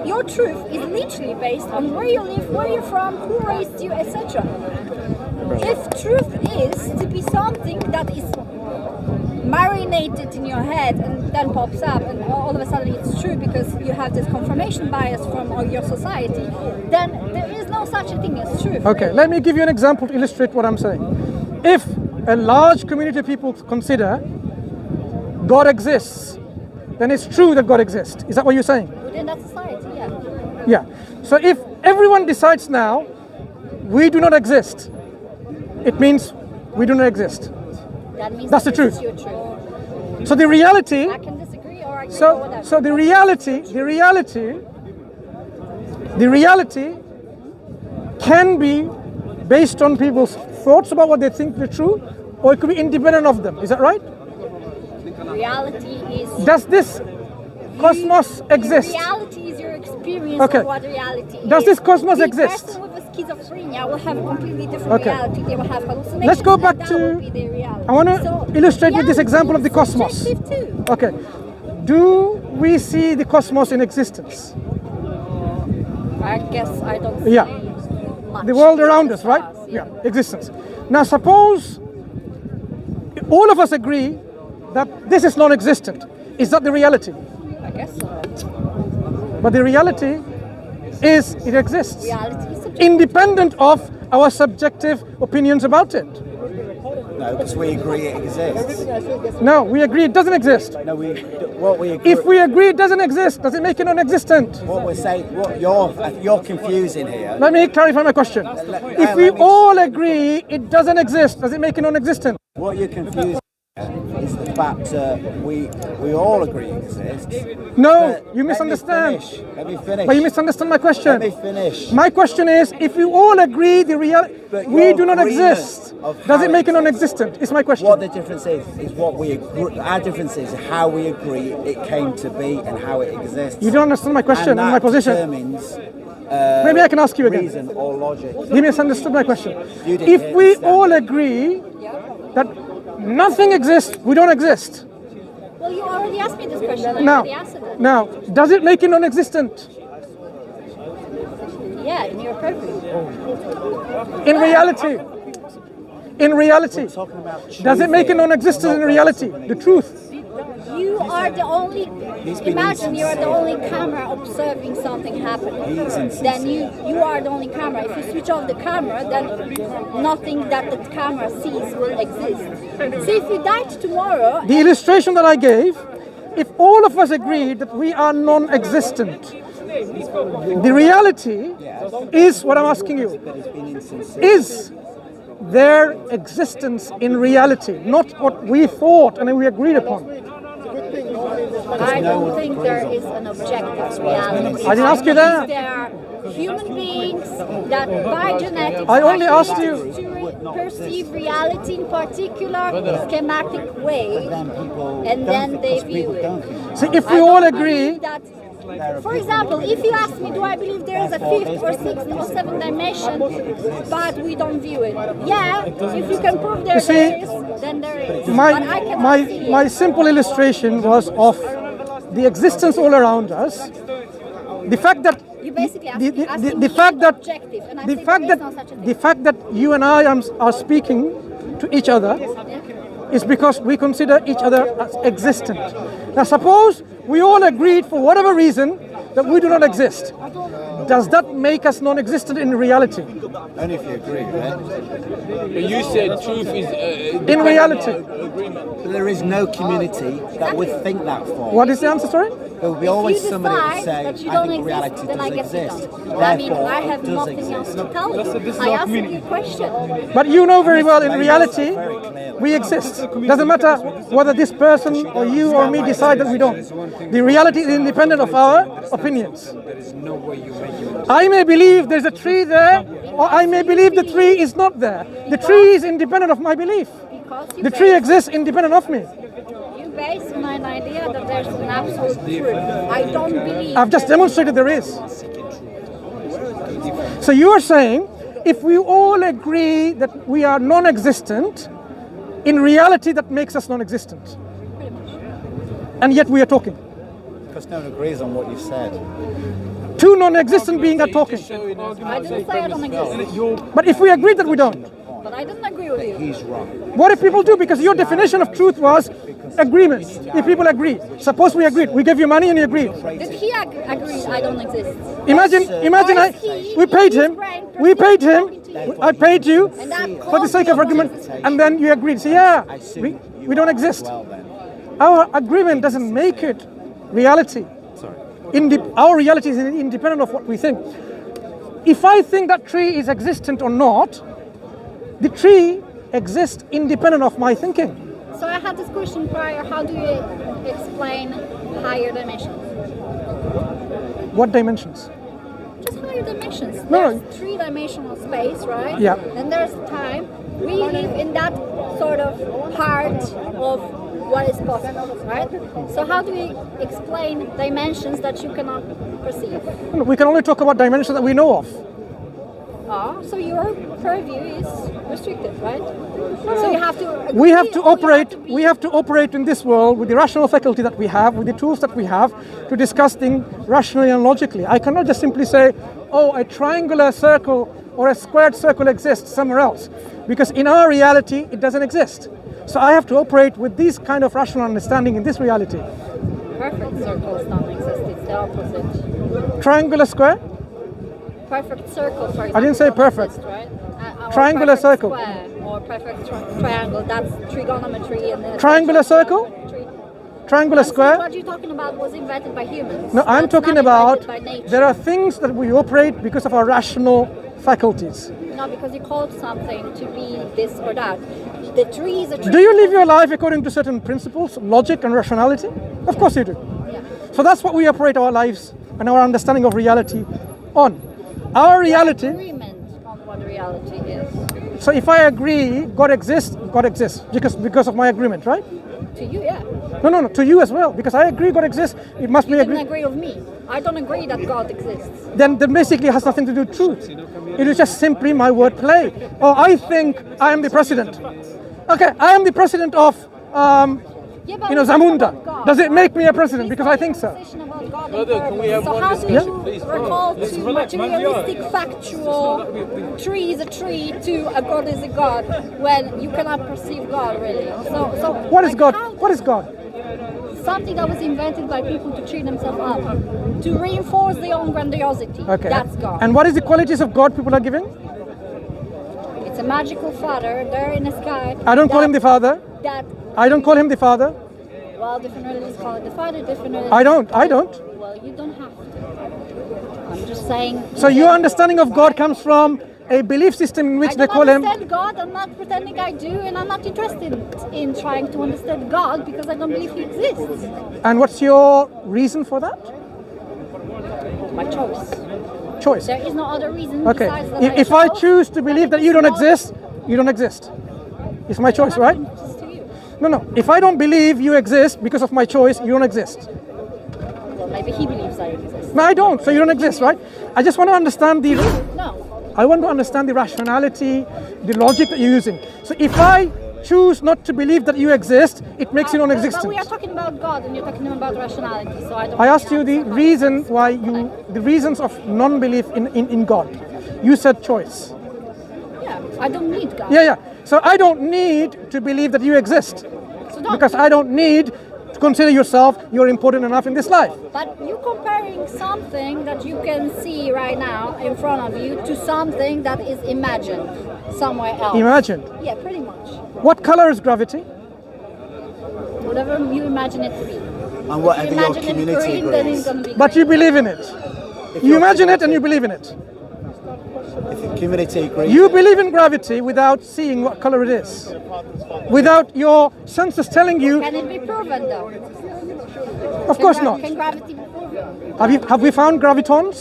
your truth is literally based on where you live, where you're from, who raised you, etc. If truth is to be something that is marinated in your head and then pops up and all of a sudden it's true because you have this confirmation bias from your society, then there is no such a thing as truth. Okay, let me give you an example to illustrate what I'm saying. If a large community of people consider God exists, then it's true that God exists. Is that what you're saying? Within that society, yeah. Yeah. So if everyone decides now, we do not exist, it means we do not exist. That means that's the truth. Is your truth. So the reality. I can disagree or agree. So the reality can be based on people's thoughts about what they think is true, or it could be independent of them. Is that right? Reality is. Does this cosmos exist? Reality is your experience Okay. of what reality is. Does this cosmos exist? The person with schizophrenia will have a completely different reality. They will have hallucinations. Let's go back and to. that will be their reality. I want to illustrate with this example of the cosmos. Too. Okay. Do we see the cosmos in existence? I guess I don't see much. The world around us, right? Yeah, existence. Now suppose all of us agree that this is non-existent. Is that the reality? I guess so. But the reality is it exists. Reality is subjective. Independent of our subjective opinions about it. No, because we agree it exists. No, we agree it doesn't exist. No, what we agree. If we agree it doesn't exist, does it make it non-existent? What we're saying, what you're confusing here. Let me clarify my question. If we all agree it doesn't exist, does it make it non-existent? What you're confusing is the fact we all agree it exists. No, you misunderstand. Let me finish. But you misunderstand my question. Let me finish. My question is, if we all agree we do not exist, does it make it non-existent? Is my question. What the difference is what we agree. Our difference is how we agree it came to be and how it exists. You don't understand my question and my position. Determines, maybe I can ask you again. Reason or logic. You misunderstood my question. If we all agree that nothing exists, we don't exist. Well, you already asked me this question. Now, does it make it non-existent? Yeah, in your purpose. In reality, does it make it non-existent in reality? The truth. You are the only. Imagine you are the only camera observing something happening. Then you are the only camera. If you switch off the camera, then nothing that the camera sees will exist. So if you died tomorrow, the illustration that I gave, if all of us agreed that we are non-existent, the reality is what I'm asking you. Is their existence in reality, not what we thought and we agreed upon? I don't think there is an objective reality. I didn't ask you that. There are human beings that by genetics I only asked you to perceive reality in particular schematic way, and then they view it. See, if we all agree that, for example, if you ask me, do I believe there is a fifth or sixth or seventh dimension, but we don't view it? Yeah, if you can prove there is, then there is. My simple illustration was of the existence all around us. The fact that you basically the fact that you and I are speaking to each other is because we consider each other as existent. Now suppose we all agreed for whatever reason that we do not exist. Does that make us non-existent in reality? Only if you agree, right? You said truth is in reality. There is no community that would think that form. What is the answer, sorry? There will be always somebody who say, I think reality then does I guess exist. I mean, I have nothing else to tell you. I asked you a question. But you know very well in reality, we exist. Doesn't matter whether this person or you or me decide that we don't. The reality is independent of our opinions. I may believe there's a tree there, or I may believe the tree is not there. The tree is independent of my belief. The tree exists independent of me. You base on an idea that there's an absolute truth. I don't believe. I've just demonstrated there is. So you are saying, if we all agree that we are non-existent, in reality that makes us non-existent. And yet we are talking. Because no one agrees on what you've said. Two non-existent beings are talking. I didn't say I don't exist, But if we agree that we don't, but I didn't agree with you. He's wrong. what if people do? Because your definition of truth was agreement. If people agree. Suppose we agreed. We gave you money and you agreed. Did he agree I don't exist? Imagine we paid him. I paid you for the sake of argument, and then you agreed. So yeah, we don't exist. Our agreement doesn't make it reality. Our reality is independent of what we think. If I think that tree is existent or not, the tree exists independent of my thinking. So I had this question prior. How do you explain higher dimensions? What dimensions? Just higher dimensions. No. There's three-dimensional space, right? Yeah. Then there's time. We live in that sort of heart of what is possible, right? So how do we explain dimensions that you cannot perceive? We can only talk about dimensions that we know of. So your purview is restricted, right? So you have to. We have to operate in this world with the rational faculty that we have, with the tools that we have to discuss things rationally and logically. I cannot just simply say, oh, a triangular circle or a squared circle exists somewhere else, because in our reality it doesn't exist. So I have to operate with this kind of rational understanding in this reality. Perfect circles don't exist. It's the opposite. Triangular square? Perfect circle, for example. I didn't say don't perfect. exist, right? Or Triangular perfect circle. Square, or perfect triangle. That's trigonometry. And Triangular circle? Triangular square? What you're talking about was invented by humans. No, I'm That's talking not about invented by nature. there are things that we operate because of our rational faculties. No, because you called something to be this or that. The tree is a tree. Do you live your life according to certain principles, logic and rationality? Of course you do. Yeah. So that's what we operate our lives and our understanding of reality on. Our reality. Agreement on what reality is. So if I agree God exists because of my agreement, right? To you, yeah. No, to you as well, because I agree God exists. It must You be didn't agree. agree with me. I don't agree that God exists. Then basically it has nothing to do with truth. It is just simply my word play. Oh, I think I am the president. Okay, I am the president of Yeah, but Zamunda. God, Does it make me a president? Please Because I think so. conversation about God Brother, and can we have purpose. So one how do discussion, you please? recall Let's to relax, man. materialistic, factual, tree is a tree to a God is a God when you cannot perceive God really? So What is like, God? how- What is God? Something that was invented by people to cheer themselves up, to reinforce their own grandiosity. Okay. That's God. And what is the qualities of God people are giving? It's a magical father there in the sky. I don't call him the Father. That I don't call him the Father. well, different religions call it the father, different religions. I don't. Well, you don't have to. I'm just saying. So your understanding of God comes from a belief system in which I they don't call him. understand God. I'm not pretending I do, and I'm not interested in trying to understand God because I don't believe He exists. And what's your reason for that? My choice. Choice. There is no other reason Okay. besides that If I chose, choose to believe that you don't exist, you don't exist. It's my choice, right? Just to you. No. If I don't believe you exist because of my choice, you don't exist. Well, maybe He believes I exist. No, I don't. So you don't exist, right? I just want to understand the. No. I want to understand the rationality, the logic that you're using. So if I choose not to believe that you exist, it makes you But non-existent. we are talking about God, and you're talking about rationality. So I don't. I asked you the understand reason why the reasons of non-belief in God. You said choice. Yeah, I don't need God. Yeah. So I don't need to believe that you exist So don't because I don't need to consider yourself you're important enough in this life. But you're comparing something that you can see right now in front of you to something that is imagined somewhere else. Imagined. Yeah, pretty much. What color is gravity? Whatever you imagine it to be. And whatever If you your imagine it community green, then it's agrees. going to be But green. you believe in it. You imagine it and you believe in it. If your community agrees. You believe in gravity without seeing what color it is. Without your senses telling you, Can it be proven though? of course not. Can gravity be proven? Have we found gravitons?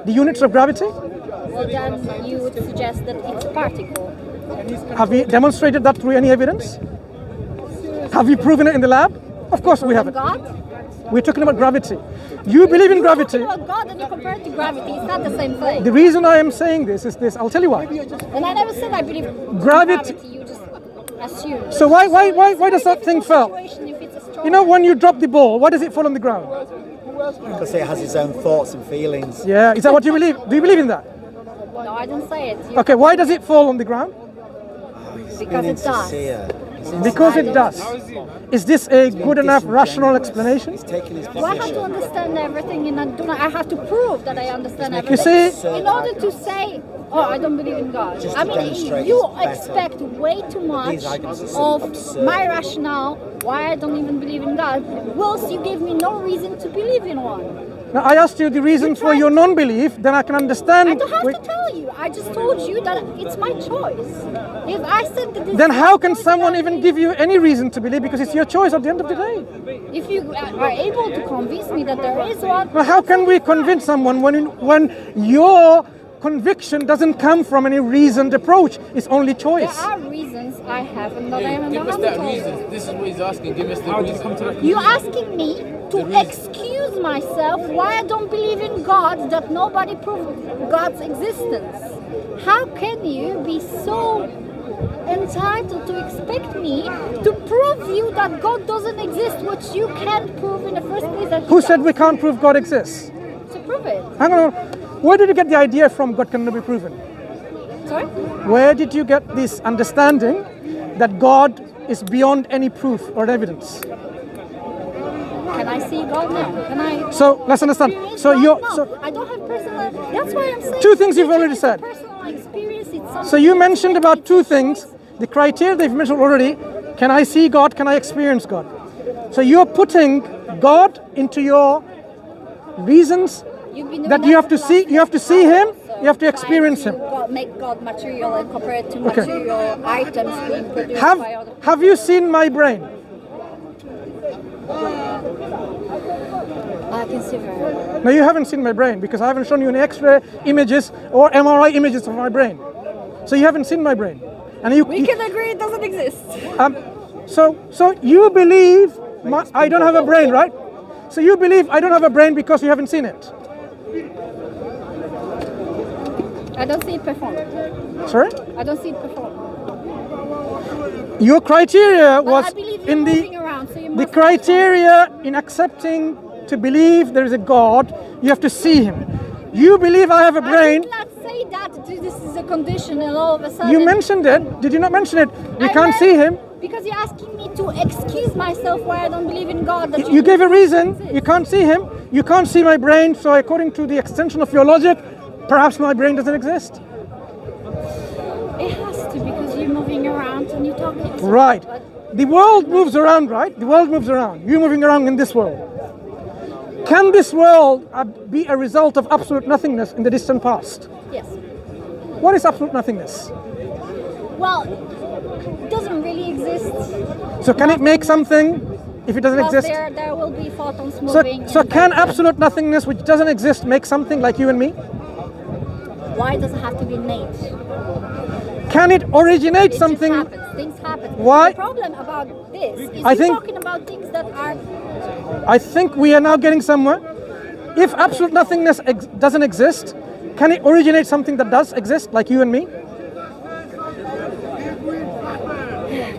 The units of gravity? Well, then you would suggest that it's a particle. Have we demonstrated that through any evidence? Have we proven it in the lab? Of course we And haven't. God? We're talking about gravity. You believe in You're gravity. talking about God and you compare it to gravity. It's not the same thing. The reason I am saying this is this. I'll tell you why. And I never said I believe in Gravity- gravity. You just assume. So why it's does very that thing difficult fall? situation if it's a strong You know, when you drop the ball, why does it fall on the ground? Because it has its own thoughts and feelings. Yeah, is that what you believe? Do you believe in that? No, I didn't say it. Okay, why does it fall on the ground? Because it does. Because it does. Is this a good enough rational explanation? He's taking his Do I have to position. understand everything and I have to prove that I understand You everything? see, In order to say, oh, I don't believe in God. Just I to mean, demonstrate you it's better. expect way too much These arguments are so of absurd. my rationale why I don't even believe in God, whilst you give me no reason to believe in one. now I asked you the reason for your non-belief, then I can understand. I don't have to tell you. I just told you that it's my choice. If I said that this Then is how my can choice, someone that even means- give you any reason to believe? Because it's your choice at the end of the day. If you are able to convince me that there is one, Now, how can we convince someone when your conviction doesn't come from any reasoned approach? It's only there choice. are reasons I have and that I am Give us not that told. reason. This is what he's asking. Give us the reason. You asking me to excuse myself why I don't believe in God, that nobody proved God's existence. How can you be so entitled to expect me to prove you that God doesn't exist, which you can't prove in the first place? That Who said we can't prove God exists? to prove it? Hang on. Where did you get the idea from God cannot be proven? Sorry? Where did you get this understanding that God is beyond any proof or evidence? Can I see God now? Can I? So let's understand. experience So God? you're No, so I don't have personal. That's why I'm saying. Two things you've religion already is a said. Personal experience. It's something so you mentioned about it's two a things. choice. The criteria they've mentioned already. Can I see God? Can I experience God? So you're putting God into your reasons You've been doing that you have to for the see. last You have to see Him. so You have to trying experience to Him. make God material and compare it to Okay. material items being produced by other people. Have you seen my brain? I can see very well. No, you haven't seen my brain because I haven't shown you any X-ray images or MRI images of my brain. So you haven't seen my brain, and We can agree it doesn't exist. So you believe I don't have a brain, right? So you believe I don't have a brain because you haven't seen it. I don't see it perform. Sorry? I don't see it perform. Your criteria But was I believe you're in moving around, so you the must criteria in accepting to believe there is a God, you have to see Him. You believe I have a I brain. did not say that this is a condition and all of a sudden. You mentioned it. Did you not mention it? We I can't meant- see Him. Because you're asking me to excuse myself why I don't believe in God. That You gave a reason. exist. You can't see Him. You can't see my brain. So according to the extension of your logic, perhaps my brain doesn't exist. It has to because you're moving around and you're talking. Right. But The world moves around, right? The world moves around. You're moving around in this world. Can this world be a result of absolute nothingness in the distant past? yes. What is absolute nothingness? Well, it doesn't really exist. So can it make something if it doesn't Well, exist? there will be photons So, moving. so and can then- absolute nothingness, which doesn't exist, make something like you and me? Why does it have to be innate? Can it originate It something? just happens. Things happen. Why? The problem about this is I you're think- talking about things that are. I think we are now getting somewhere. If absolute nothingness doesn't exist, can it originate something that does exist, like you and me?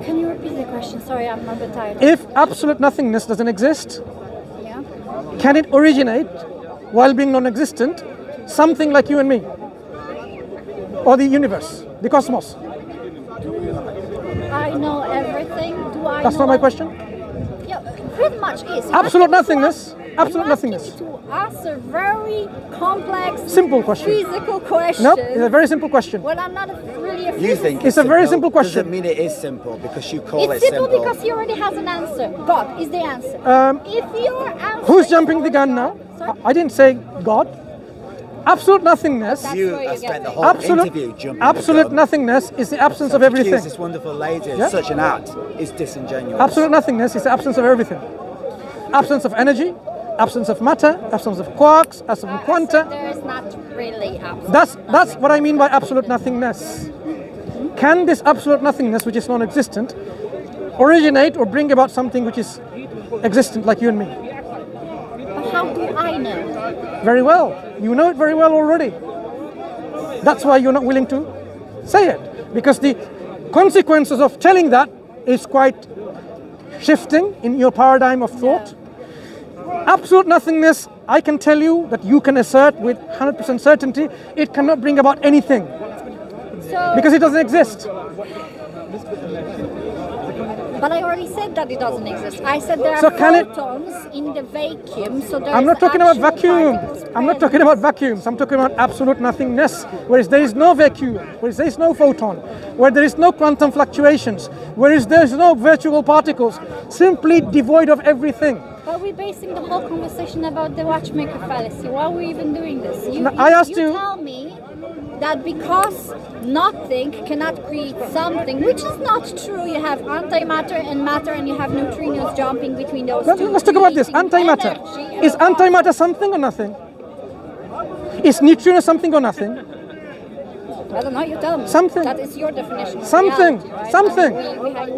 Can you repeat the question? Sorry, I'm a bit tired. If absolute nothingness doesn't exist, Yeah. can it originate, while being non-existent, something like you and me? Or the universe, the cosmos? I know everything. Do I? That's know not my that- question. Yeah, pretty much is. You Absolute asking me to nothingness. ask- Absolute you asking nothingness. me to answer very complex, Simple question. physical questions. Nope, it's a very simple question. Well, I'm not really a You physicist. think It's a very simple Doesn't question. mean it is simple because you call It's it simple simple. because he already has an answer. God is the answer. If your answer Who's is jumping the gun now? Sorry? I didn't say God. Absolute nothingness. That's You where you have get spent the it. whole Absolute, interview jumping absolute the gun. nothingness is the absence of To accuse everything. this wonderful lady of Yeah. such an act is disingenuous. Absolute nothingness is the absence of everything. Absence of energy, absence of matter, absence of quarks, absence of quanta. There is not really absolute. That's what I mean by absolute nothingness. Can this absolute nothingness, which is non-existent, originate or bring about something which is existent, like you and me? But how do I know? Very well. You know it very well already. That's why you're not willing to say it. Because the consequences of telling that is quite shifting in your paradigm of thought. Absolute nothingness, I can tell you that you can assert with 100% certainty, it cannot bring about anything. So, Because it doesn't exist. but I already said that it doesn't exist. I said there are So can it- photons in the vacuum, so there I'm is not talking about actual vacuum. particles I'm not present. talking about vacuums. I'm talking about absolute nothingness. Whereas there is no vacuum, whereas there is no photon, where there is no quantum fluctuations, whereas there is no virtual particles, simply devoid of everything. But we're basing the whole conversation about the watchmaker fallacy. Why are we even doing this? No, I asked you- tell me that because nothing cannot create something, which is not true. You have antimatter and matter, and you have neutrinos jumping between those two. Let's talk about this. creating Antimatter. energy and Is antimatter something or nothing? Is neutrino something or nothing? I don't know, you tell me. Something. That is your definition. Of Something. reality, right? Something.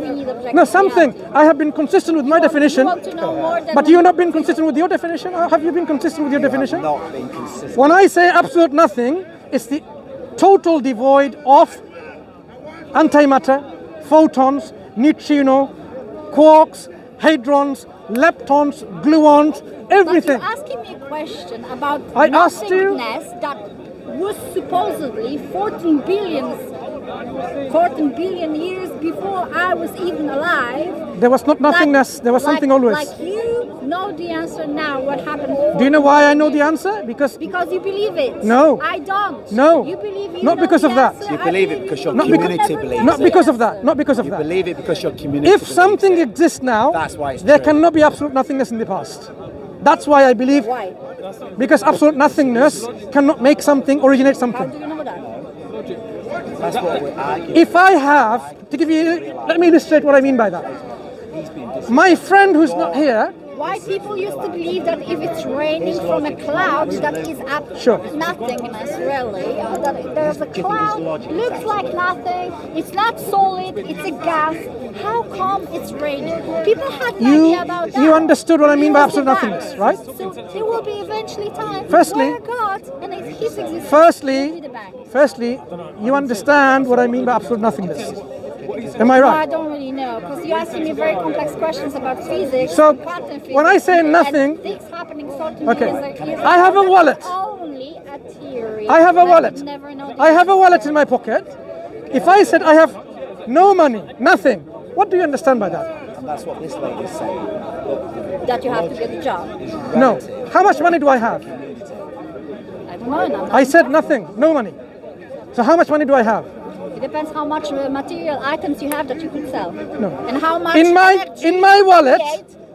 We need objective No, something. reality. I have been consistent with my definition, You want to know more than but you've not been consistent with your definition? Or have you been consistent with your definition? Not being consistent. When I say absolute nothing, it's the total devoid of antimatter, photons, neutrino, quarks, hadrons, leptons, gluons, But everything. you're asking me a question about I asked you- nothingness that was supposedly 14 billion years before I was even alive. There was not nothingness, there was something always. Like you know the answer now, what happened? Do you know why I know the answer? Because Because you believe it. No. I don't. No. You believe you Not know because the of that. answer, You I believe it because your Not because- community believes not it. because of that. Not because of You that. believe it because your community If believes something it. exists now, That's why it's there true. cannot be absolute nothingness in the past. That's why I believe, Why? because absolute nothingness cannot make something originate How something. do you know that? That's what we're arguing. If I have, to give you, let me illustrate what I mean by that. My friend who's not here, Why people used to believe that if it's raining from a cloud, that is Sure. nothingness really. That there's a cloud, looks like nothing, it's not solid, it's a gas. How come it's raining? People had an You- idea about that. you understood what I mean by It was absolute the nothingness, banks. right? So there will be eventually time Firstly- where God and His existence will be firstly, the bank. you understand what I mean by absolute nothingness. Am I I right? don't really know, because you're asking me very complex questions about physics. So, and quantum physics, when I say and nothing- things happening certainly Okay. is I have a wallet. Only a theory. I have a and wallet. would never know the I have a answer. wallet in my pocket. If I said I have no money, nothing, what do you understand by that? And that's what this lady's saying. That you have to get a job. No. How much money do I have? I don't know. And I'm not I said nothing, no money. So how much money do I have? It depends how much material items you have that you could sell. No. And how much In my wallet,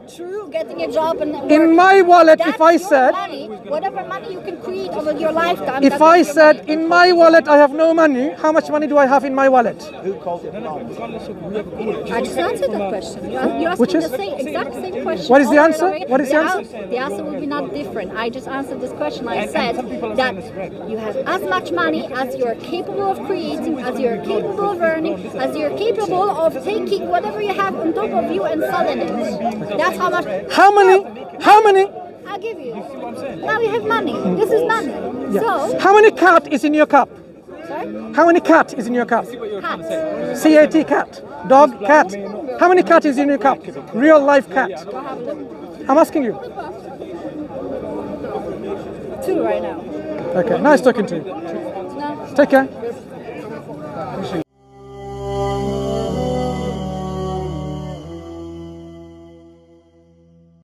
through getting a job and in work. my wallet, That's if I your said, money, whatever money you can create over your lifetime. if that's I your said money. in my wallet I have no money, how much money do I have in my wallet? Who called it wrong? I just answered that question. You asked Which me is? the exact same question. What is the over and answer? over again. What is the answer? The answer will be not different. I just answered this question. I said that you have as much money as you're capable of creating, as you're capable of earning, as you're capable of taking whatever you have on top of you and selling it. That's how much. How many? How many? I'll give you. Now you have money. This is money. So, How many cat is in your cup? sorry? How many cat is in your cup? Cats. C-A-T, cat. Dog, cat. How many cat is in your cup? Real life cat. Go have a look. I'm asking you. 2 right now. Okay, nice talking to you. No. Take care.